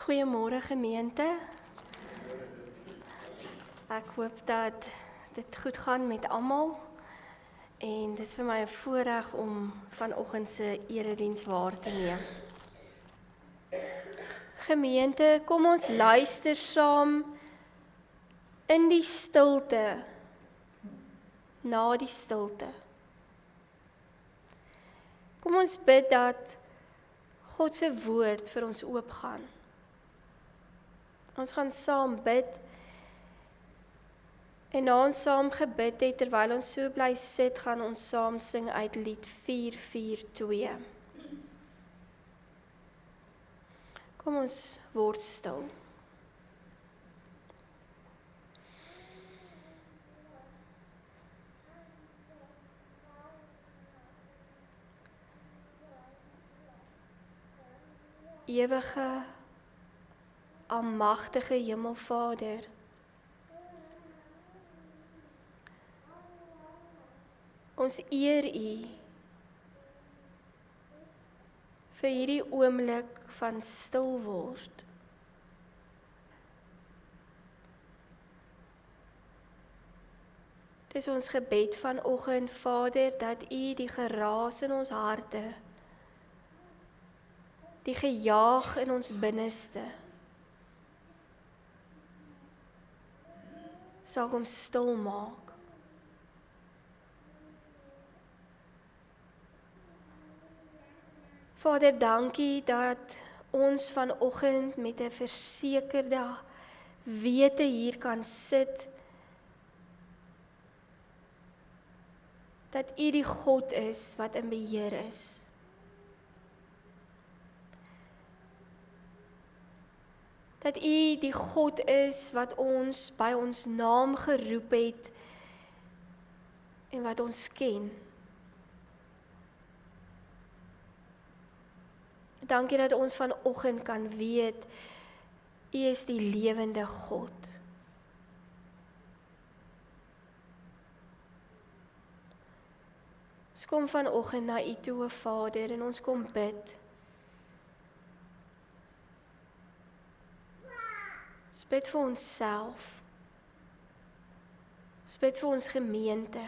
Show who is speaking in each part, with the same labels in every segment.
Speaker 1: Goeiemôre gemeente. Ek hoop dat dit goed gaan met almal. En dit is vir my 'n voorreg om vanoggend se erediens waar te neem. Gemeente, kom ons luister saam in die stilte, na die stilte. Kom ons bid dat God se woord vir ons oopgaan. Ons gaan saam bid. En na ons saam gebid het, terwyl ons so bly sit, gaan ons saam sing uit lied 442. Kom ons word stil. Ewige, almagtige Hemelvader, ons eer U vir hierdie oomblik van stil word. Dis ons gebed vanoggend, Vader, dat U die geraas in ons harte, die gejaag in ons binneste, sal kom stil maak. Vader, dankie dat ons vanoggend met 'n versekerde wete hier kan sit, dat U die God is wat in beheer is. Dat U die God is wat ons by ons naam geroep het en wat ons ken. Dankie dat ons vanoggend kan weet, U is die lewende God. Ons kom vanoggend na U toe, Vader, en ons kom bid. Ons bid vir onsself. Ons bid vir ons gemeente.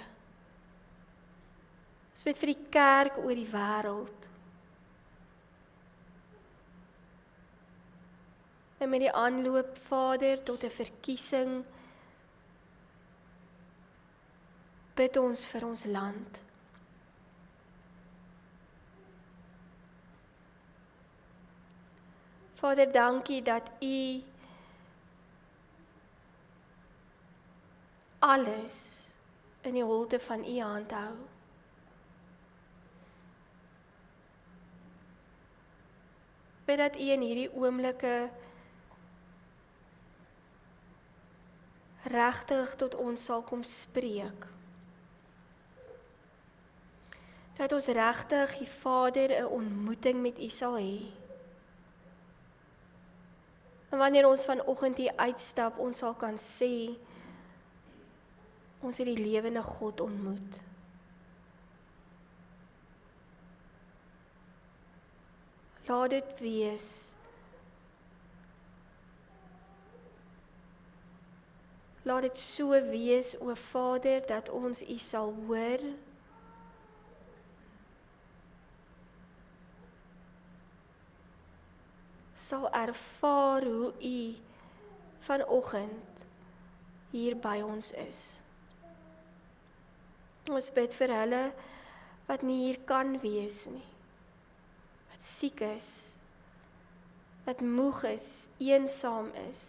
Speaker 1: Ons bid vir die kerk oor die wêreld. En met die aanloop, Vader, tot 'n verkiesing, bid ons vir ons land. Vader, dankie dat U alles in die holte van U hand hou. Bid dat U in hierdie oomblikke regtig tot ons sal kom spreek. Dat ons regtig, die Vader, 'n ontmoeting met U sal hê. En wanneer ons vanoggend hier uitstap, ons sal kan sê, ons het die lewende God ontmoet. Laat dit wees. Laat dit so wees, o Vader, dat ons U sal hoor. Sal ervaar hoe U vanoggend hier by ons is. Ons bid vir hulle wat nie hier kan wees nie. Wat siek is, wat moeg is, eensaam is.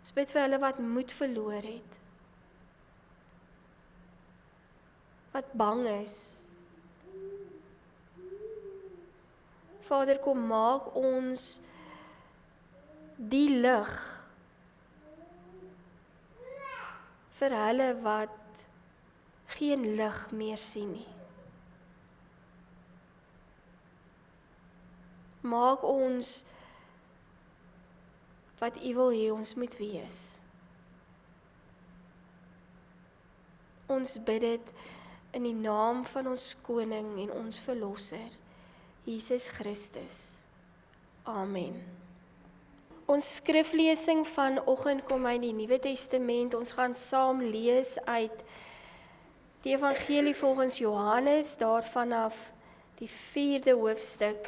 Speaker 1: Ons bid vir hulle wat moed verloor het. Wat bang is. Vader, kom maak ons die lig vir hulle wat geen lig meer sien nie. Maak ons wat U wil hê ons moet wees. Ons bid dit in die naam van ons koning en ons verlosser, Jesus Christus. Amen. Ons skriflesing vanoggend kom uit die Nuwe Testament. Ons gaan saam lees uit die Evangelie volgens Johannes, daar vanaf die 4de hoofstuk.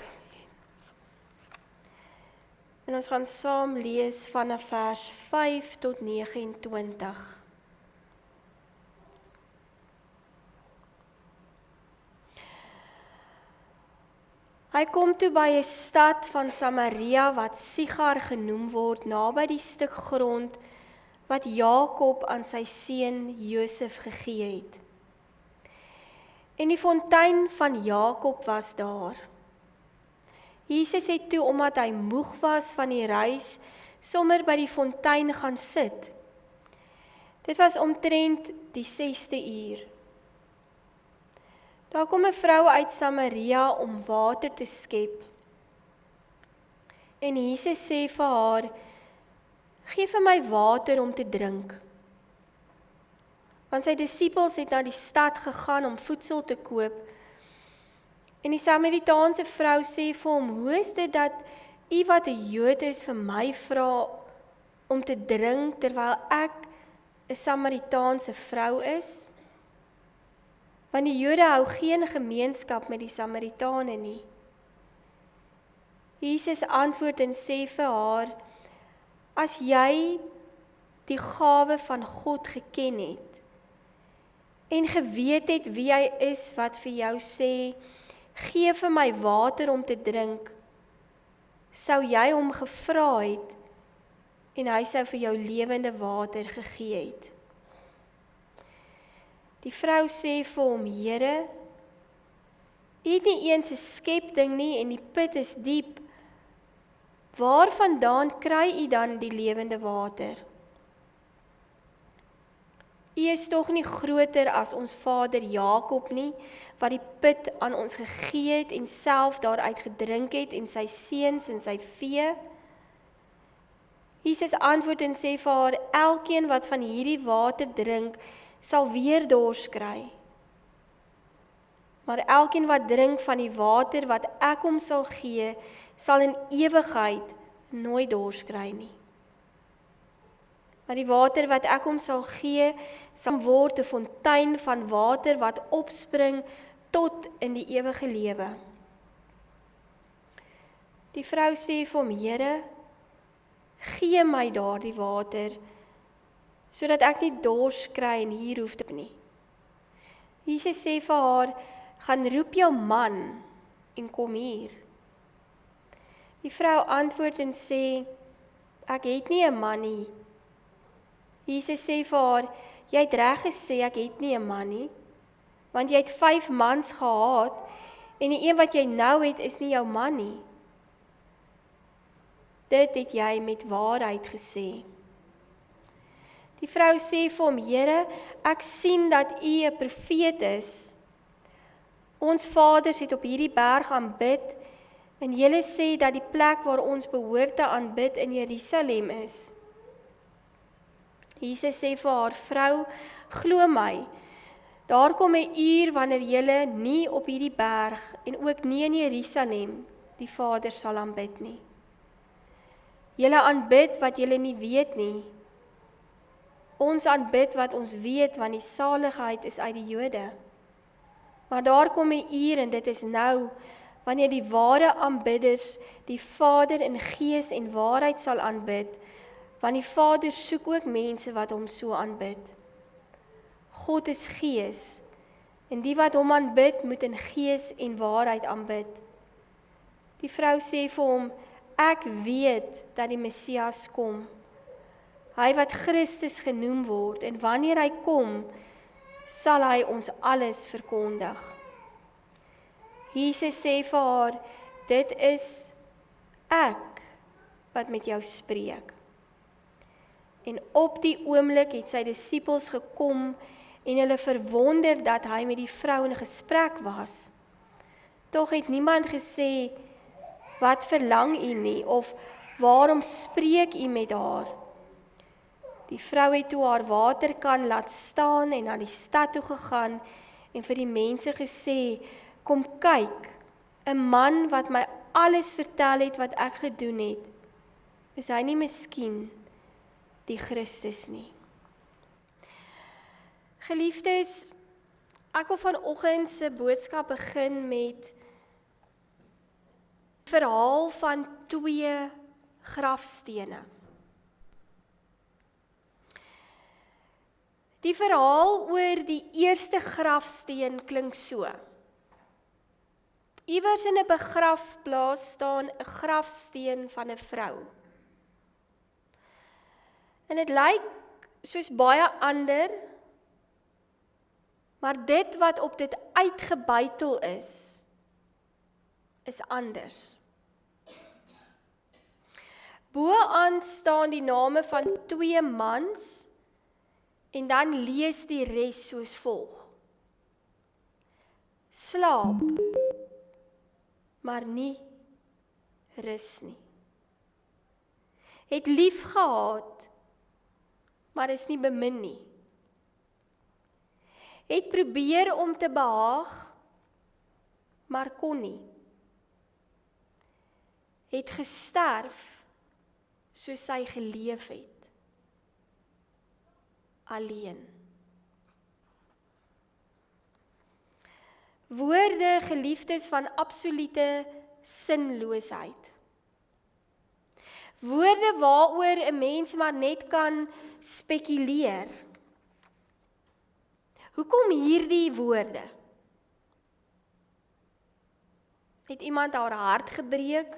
Speaker 1: En ons gaan saam lees vanaf vers 5 tot 29. Hy kom toe by 'n stad van Samaria wat Sigar genoem word, naby die stuk grond wat Jakob aan sy seun Josef gegee het. En die fontein van Jakob was daar. Jesus het toe, omdat hy moeg was van die reis, sommer by die fontein gaan sit. Dit was omtrent die 6de uur. Daar kom 'n vrou uit Samaria om water te skep. En Jesus sê vir haar, gee vir my water om te drink. Want sy disippels het na die stad gegaan om voedsel te koop. En die Samaritaanse vrou sê vir hom, hoe is dit dat u wat 'n Jood is vir my vra om te drink, terwyl ek 'n Samaritaanse vrou is? Want die Jode hou geen gemeenskap met die Samaritane nie. Jesus antwoord en sê vir haar, as jy die gawe van God geken het, en geweet het wie hy is wat vir jou sê, gee vir my water om te drink, sou jy hom gevra het, en hy sou vir jou lewende water gegee het. Die vrou sê vir hom, Here, u het nie eens 'n skepding nie en die put is diep. Waarvandaan kry u dan die lewende water? U is tog nie groter as ons vader Jakob nie, wat die put aan ons gegee het en self daaruit gedrink het en sy seuns en sy vee? Jesus antwoord en sê vir haar, elkeen wat van hierdie water drink, sal weer dors kry. Maar elkeen wat drink van die water wat ek hom sal gee, sal in ewigheid nooit dors kry nie. Maar die water wat ek hom sal gee, sal word 'n fontein van water wat opspring tot in die ewige lewe. Die vrou sê vir hom, Here, gee my daardie water, sodat ek nie dors kry en hier hoef te nie. Jesus sê vir haar, gaan roep jou man en kom hier. Die vrou antwoord en sê, ek het nie 'n man nie. Jesus sê vir haar, jy het reg gesê ek het nie 'n man nie, want jy het 5 mans gehad en die een wat jy nou het is nie jou man nie. Dit het jy met waarheid gesê. Die vrou sê vir hom, Here, ek sien dat u 'n profeet is. Ons vaders het op hierdie berg aanbid en julle sê dat die plek waar ons behoort te aanbid in Jerusalem is. Jesus sê vir haar, vrou, glo my, daar kom 'n uur wanneer julle nie op hierdie berg en ook nie in Jerusalem die Vader sal aanbid nie. Julle aanbid wat julle nie weet nie. Ons aanbid wat ons weet, want die saligheid is uit die Jode. Maar daar kom 'n uur en dit is nou, wanneer die ware aanbidders die Vader in gees en waarheid sal aanbid, want die Vader soek ook mense wat hom so aanbid. God is gees, en die wat hom aanbid, moet in gees en waarheid aanbid. Die vrou sê vir hom, ek weet dat die Messias kom, hy wat Christus genoem word, en wanneer hy kom, sal hy ons alles verkondig. Jesus sê vir haar, dit is ek wat met jou spreek. En op die oomblik het sy disippels gekom en hulle verwonder dat hy met die vrou in gesprek was. Tog het niemand gesê, wat verlang u nie, of waarom spreek u met haar? Die vrou het toe haar waterkan laat staan en na die stad toe gegaan en vir die mense gesê, kom kyk, 'n man wat my alles vertel het wat ek gedoen het, is hy nie miskien die Christus nie. Geliefdes, ek wil vanoggend se boodskap begin met verhaal van 2 grafstene. Die verhaal oor die eerste grafsteen klink so. Iewers in 'n begrafplaas staan 'n grafsteen van 'n vrou. En dit lyk soos baie ander, maar dit wat op dit uitgebuitel is anders. Bo-aan staan die name van 2 mans, en dan lees die res soos volg. Slaap, maar nie rus nie. Het lief gehad, maar is nie bemin nie. Het probeer om te behaag, maar kon nie. Het gesterf, soos sy geleef het. Alleen. Woorde, geliefdes, van absolute sinloosheid. Woorde waaroor 'n mens maar net kan spekuleer. Hoekom hierdie woorde? Het iemand haar hart gebreek?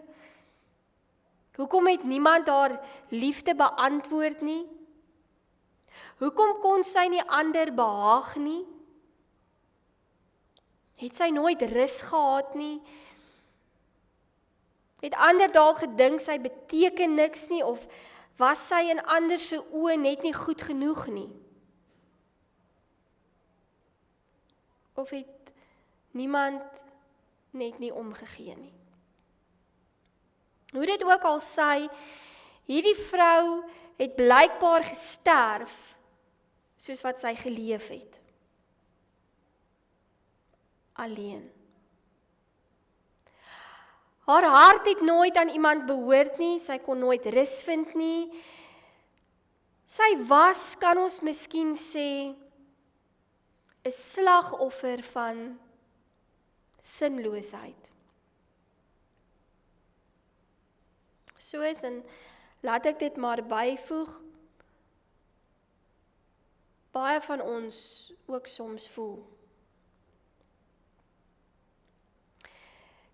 Speaker 1: Hoekom het niemand haar liefde beantwoord nie? Hoekom kon sy nie ander behaag nie? Het sy nooit rus gehad nie? Het ander dalk gedink sy beteken niks nie, of was sy in ander se oë net nie goed genoeg nie? Of het niemand net nie omgegee nie? Hoe dit ook al sy, hierdie vrou het blykbaar gesterf, soos wat sy geleef het. Alleen. Haar hart het nooit aan iemand behoort nie, sy kon nooit rus vind nie. Sy was, kan ons miskien sê, 'n slagoffer van sinloosheid. Soos, en laat ek dit maar byvoeg, baie van ons ook soms voel.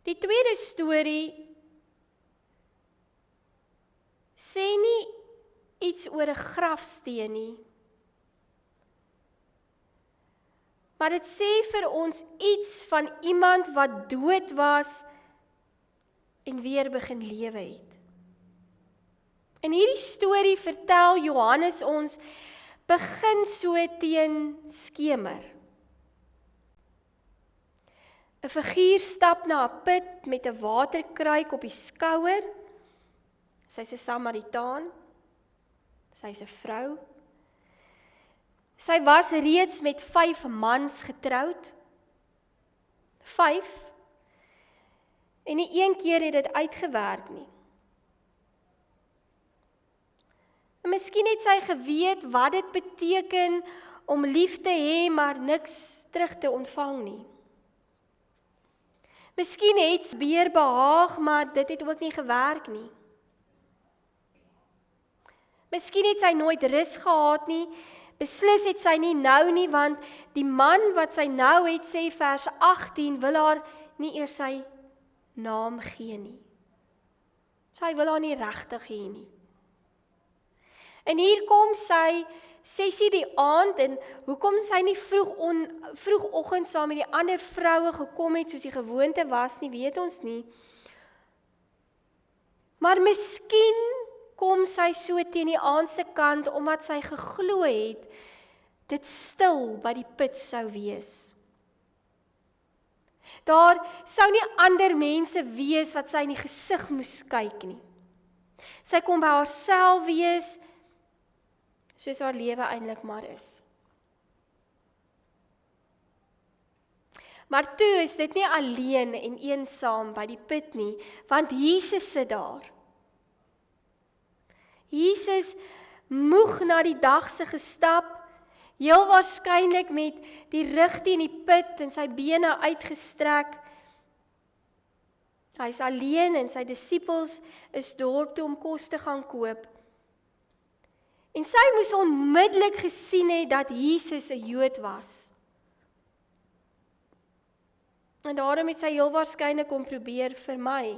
Speaker 1: Die tweede storie sê nie iets oor 'n grafsteen nie, maar dit sê vir ons iets van iemand wat dood was en weer begin lewe het. In hierdie storie vertel Johannes ons, begin so teen skemer. 'n Figuur stap na 'n put met 'n waterkruik op die skouer. Sy's 'n Samaritaan. Sy's 'n vrou. Sy was reeds met 5 mans getroud. 5. En nie een keer het dit uitgewerk nie. En miskien het sy geweet wat dit beteken om lief te hê, maar niks terug te ontvang nie. Miskien het sy beer behaag, maar dit het ook nie gewerk nie. Miskien het sy nooit rus gehad nie, beslis het sy nie nou nie, want die man wat sy nou het, sê vers 18, wil haar nie eers sy naam gee nie. Sy wil haar nie regtig hê nie. En hier kom sy, 6:00 die aand, en hoekom sy nie vroegoggend saam met die ander vroue gekom het, soos die gewoonte was nie, weet ons nie. Maar miskien kom sy so teen die aand se kant, omdat sy geglo het, dit stil by die put sou wees. Daar sou nie ander mense wees wat sy in die gesig moes kyk nie. Sy kon by haarself wees, soos haar lewe eintlik maar is. Maar toe is dit nie alleen en eensaam by die put nie, want Jesus sit daar. Jesus moeg na die dagse gestap, heel waarskynlik met die rug teen die put en sy bene uitgestrek. Hy is alleen en sy disippels is dorp toe om kos te gaan koop. En sy moes onmiddellik gesien het dat Jesus 'n Jood was. En daarom het sy heel waarskynlik kom probeer vermy.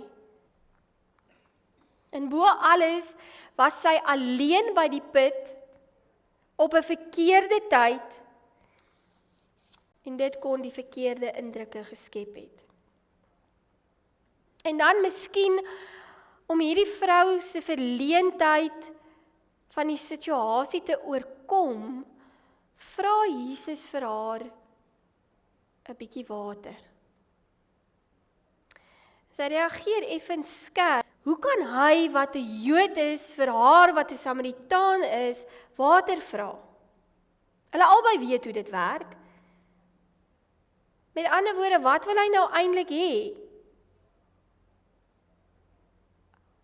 Speaker 1: En bo alles was sy alleen by die put op 'n verkeerde tyd en dit kon die verkeerde indrukke geskep het. En dan miskien om hierdie vrou se verleentheid van die situasie te oorkom, vra Jesus vir haar 'n bietjie water. Sy reageer effens skerp. Hoe kan hy wat 'n Jood is vir haar wat 'n Samaritaan is, water vra? Hulle albei weet hoe dit werk. Met ander woorde, wat wil hy nou eintlik hê?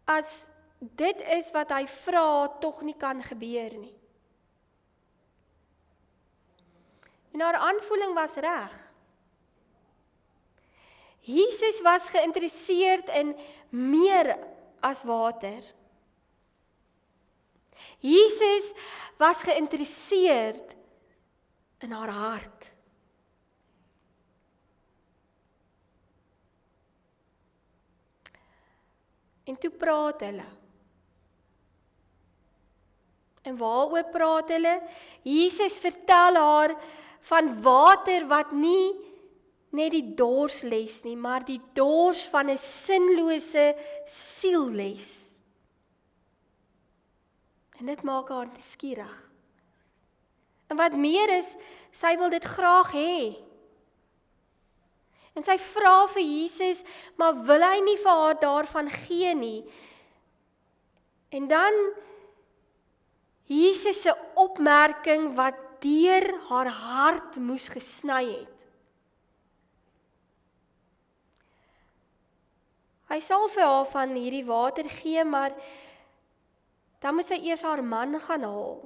Speaker 1: As dit is wat hy vra, tog nie kan gebeur nie. En haar aanvoeling was reg. Jesus was geïnteresseerd in meer as water. Jesus was geïnteresseerd in haar hart. En toe praat hulle. En waaroor praat hulle? Jesus vertel haar van water wat nie net die dors les nie, maar die dors van 'n sinlose siel les. En dit maak haar nuuskierig. En wat meer is, sy wil dit graag hê. En sy vra vir Jesus, maar wil hy nie vir haar daarvan gee nie? En dan Jesus se opmerking wat deur haar hart moes gesny het. Hy sal vir haar van hierdie water gee, maar dan moet sy eers haar man gaan haal.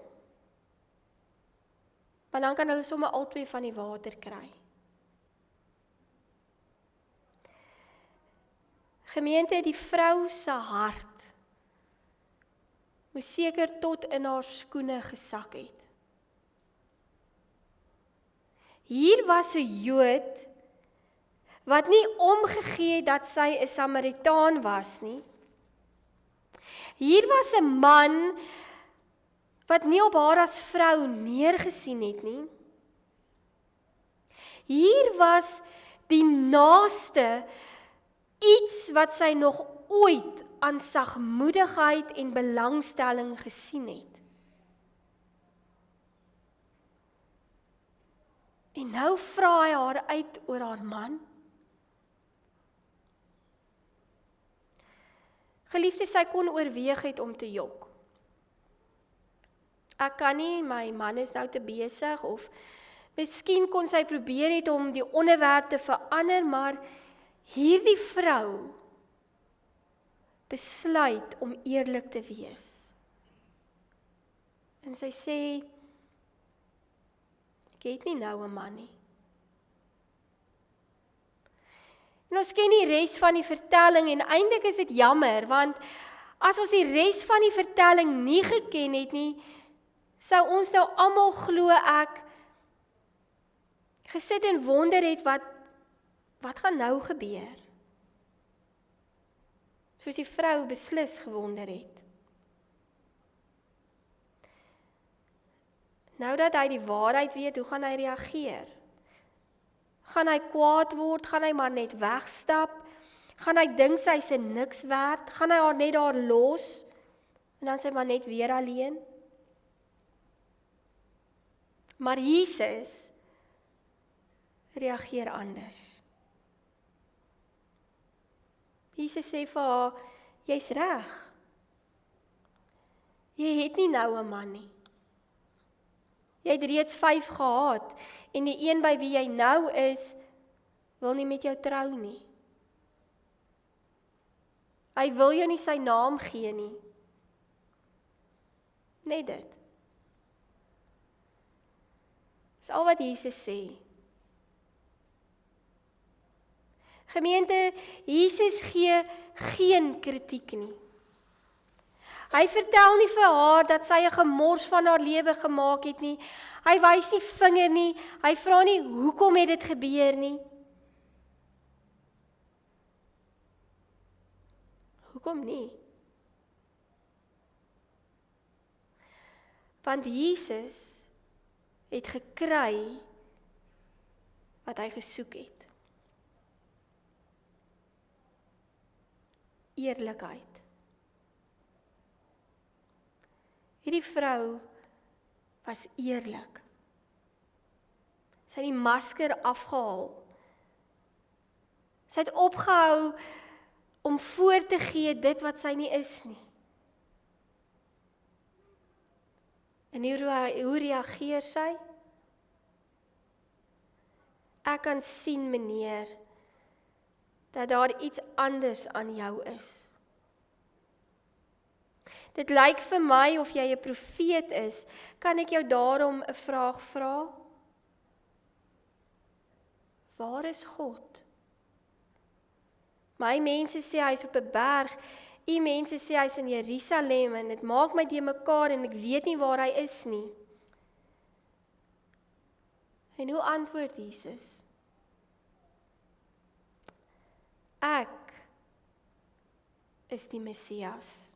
Speaker 1: Want dan kan hulle sommer albei van die water kry. Gemeente, die vrou se hart moes seker tot in haar skoene gesak het. Hier was 'n Jood wat nie omgegee het dat sy 'n Samaritaan was nie. Hier was 'n man wat nie op haar as vrou neergesien het nie. Hier was die naaste iets wat sy nog ooit aan sagmoedigheid en belangstelling gesien het. En nou vra hy haar uit oor haar man. Geliefde, sy kon oorweeg het om te jok. Ek kan nie, my man is nou te besig, of miskien kon sy probeer het om die onderwerp te verander, maar hierdie vrou besluit om eerlik te wees. En sy sê, ek het nie nou 'n man nie. En ons ken die res van die vertelling en eintlik is dit jammer, want as ons die res van die vertelling nie geken het nie, sou ons nou almal glo ek gesit en wonder het wat gaan nou gebeur? Soos die vrou beslis gewonder het. Nou dat hy die waarheid weet, hoe gaan hy reageer? Gaan hy kwaad word? Gaan hy maar net wegstap? Gaan hy dink sy is niks werd? Gaan hy haar net daar los? En dan sy maar net weer alleen? Maar Jesus reageer anders. Jesus sê vir haar, jy's reg. Jy het nie nou 'n man nie. Jy het reeds 5 gehad, en die een by wie jy nou is, wil nie met jou trou nie. Hy wil jou nie sy naam gee nie. Net dit. Dis al wat Jesus sê. Gemeente, Jesus gee geen kritiek nie. Hy vertel nie vir haar dat sy 'n gemors van haar lewe gemaak het nie. Hy wys nie vinger nie. Hy vra nie hoekom het dit gebeur nie. Hoekom nie? Want Jesus het gekry wat hy gesoek het. Eerlikheid. Hierdie vrou was eerlik. Sy het die masker afgehaal. Sy het opgehou om voor te gee dit wat sy nie is nie. En hoe reageer sy? Ek kan sien, meneer, dat daar iets anders aan jou is. Dit lyk vir my of jy 'n profeet is. Kan ek jou daarom 'n vraag vra? Waar is God? My mense sê hy is op 'n berg. U mense sê hy is in Jerusalem en dit maak my de mekaar en ek weet nie waar hy is nie. En hoe antwoord Jesus? Ek is die Messias.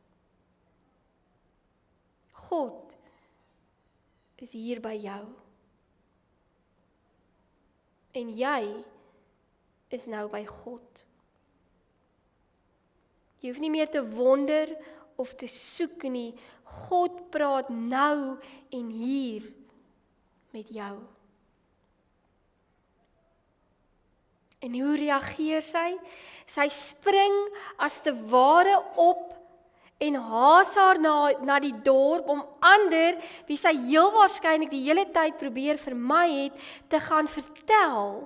Speaker 1: God is hier by jou. En jy is nou by God. Jy hoef nie meer te wonder of te soek nie. God praat nou en hier met jou. En hoe reageer sy? Sy spring as te ware op en haas haar na die dorp om ander, wie sy heel waarskynlik die hele tyd probeer vermy het, te gaan vertel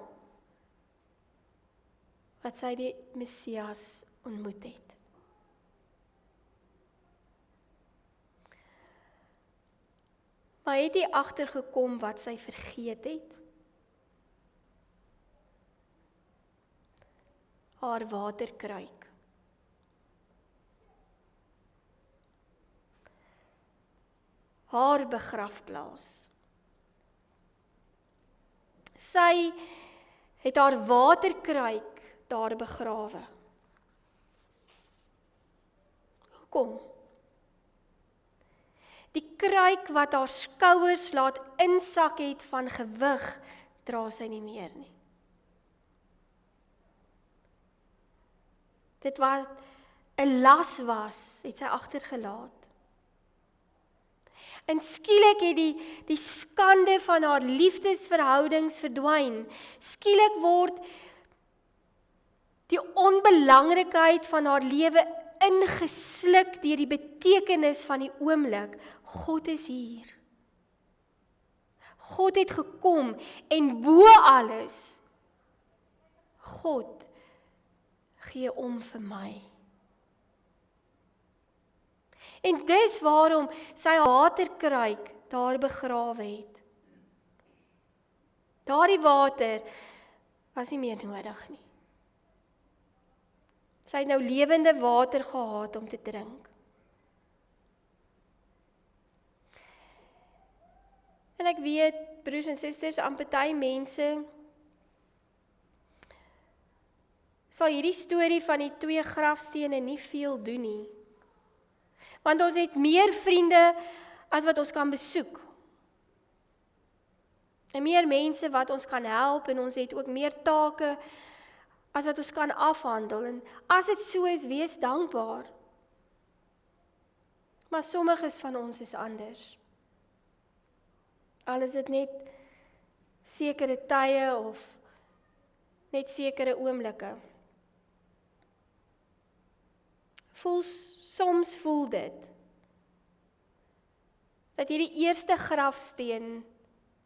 Speaker 1: wat sy die Messias ontmoet het. Maar het hy agtergekom wat sy vergeet het? Haar waterkruik. Haar begrafplaas. Sy het haar waterkruik daar begrawe. Hoekom? Die kruik wat haar skouers laat insak het van gewig, dra sy nie meer nie. Dit wat 'n las was, het sy agtergelaat. En skielik het die skande van haar liefdesverhoudings verdwyn. Skielik word die onbelangrikheid van haar lewe ingesluk deur die betekenis van die oomblik. God is hier. God het gekom en bo alles, God gee om vir my. En dis waarom sy haar waterkruik daar begrawe het. Daardie water was nie meer nodig nie. Sy het nou lewende water gehad om te drink. En ek weet, broers en susters, aan party mense sal hierdie storie van die 2 grafstene nie veel doen nie. Want ons het meer vriende as wat ons kan besoek. En meer mense wat ons kan help en ons het ook meer take as wat ons kan afhandel. En as dit so is, wees dankbaar. Maar sommiges van ons is anders. Al is dit net sekere tye of net sekere oomblikke. Soms voel dit dat hierdie eerste grafsteen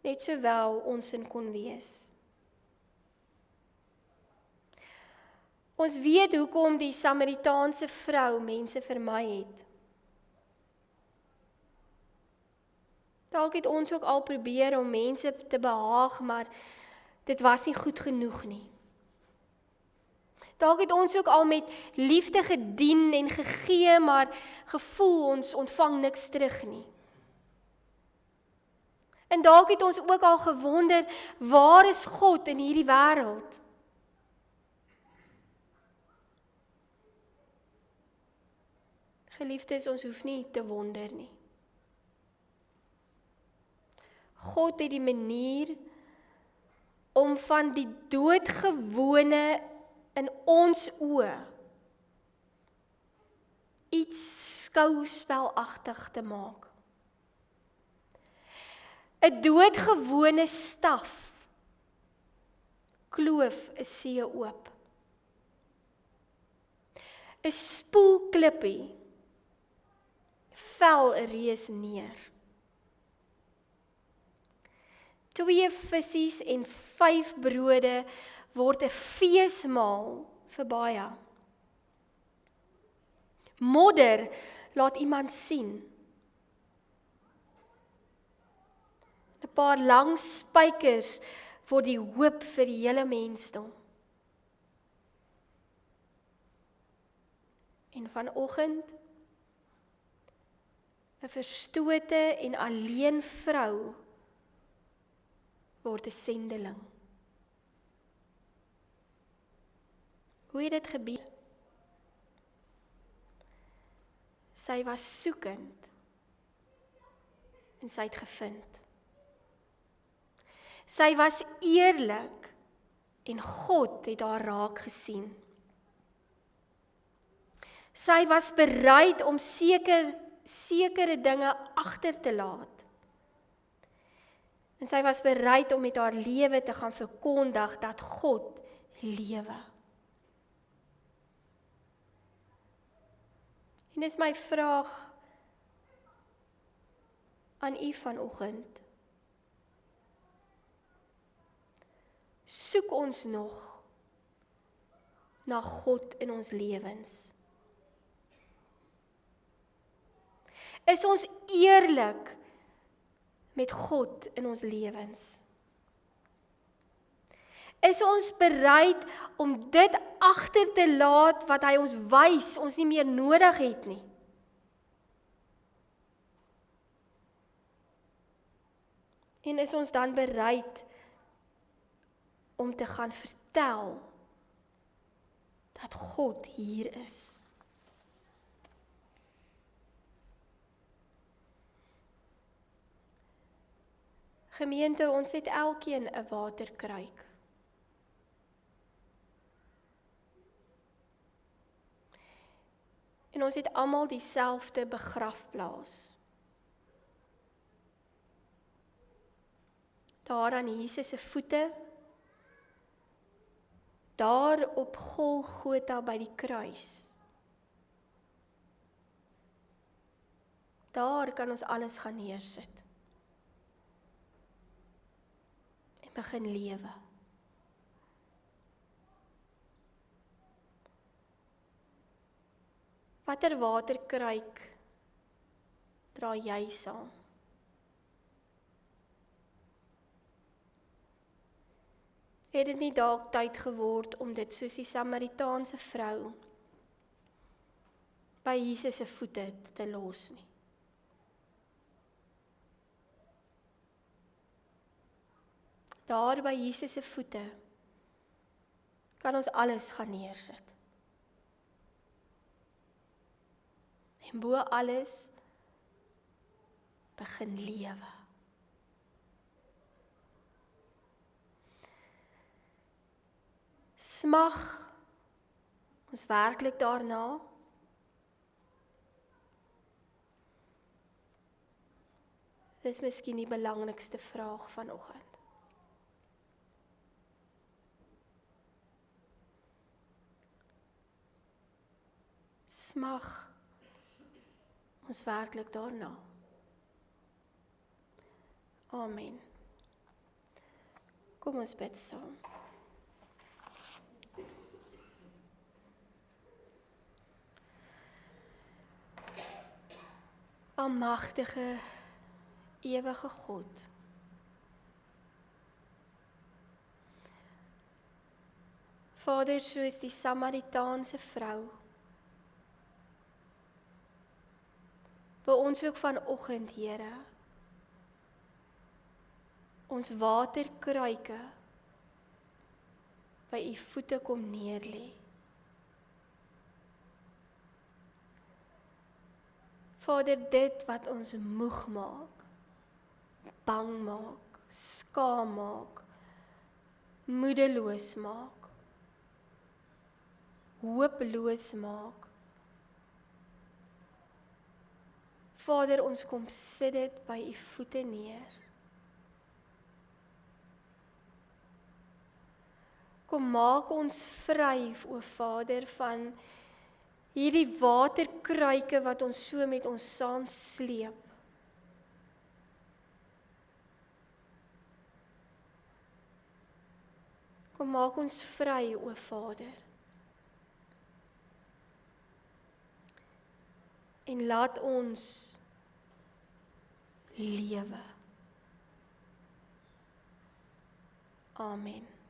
Speaker 1: net sowel ons in kon wees. Ons weet hoekom die Samaritaanse vrou mense vermy het. Dalk het ons ook al probeer om mense te behaag, maar dit was nie goed genoeg nie. Dalk het ons ook al met liefde gedien en gegee, maar gevoel ons ontvang niks terug nie. En dalk het ons ook al gewonder, waar is God in hierdie wêreld? Geliefdes, ons hoef nie te wonder nie. God het die manier om van die doodgewone in ons oë iets skouspelagtig te maak. 'n doodgewone staf kloof 'n see oop. 'n spoelklippie vel 'n reus neer. 2 visse en 5 brode word 'n feesmaal vir baie. Modder laat iemand sien. 'n paar lang spykers word die hoop vir die hele mensdom. En vanoggend 'n verstote en alleen vrou word 'n sendeling. Hoe het dit gebeur? Sy was soekend en sy het gevind. Sy was eerlik en God het haar raak gesien. Sy was bereid om sekere dinge agter te laat. En sy was bereid om met haar lewe te gaan verkondig dat God lewe. En dis my vraag aan u vanoggend. Soek ons nog na God in ons lewens? Is ons eerlik met God in ons lewens? Is ons bereid om dit agter te laat wat hy ons wys, ons nie meer nodig het nie? En is ons dan bereid om te gaan vertel dat God hier is? Gemeente, ons het elkeen 'n waterkruik. En ons het almal dieselfde begrafplaas. Daar aan Jesus se voete, daar op Golgotha by die kruis. Daar kan ons alles gaan neersit. En begin lewe. Watter waterkruik dra jy saam? Het dit nie dalk tyd geword om dit soos die Samaritaanse vrou by Jesus se voete te los nie? Daar by Jesus se voete kan ons alles gaan neersit. En bo alles begin lewe. Smag ons werklik daarna? Dit is miskien die belangrikste vraag vanoggend. Smag ons werklik daarna? Amen. Kom ons bid saam. Almagtige, ewige God. Vader, soos die Samaritaanse vrou, wil ons ook vanoggend, Here, ons waterkruike by u voete kom neerlê. Vader, dit wat ons moeg maak, bang maak, skaam maak, moedeloos maak, hopeloos maak. Vader, ons kom sit dit by u voete neer. Kom maak ons vry, o Vader, van hierdie waterkruike wat ons so met ons saam sleep. Kom maak ons vry, o Vader. En laat ons lewe. Amen.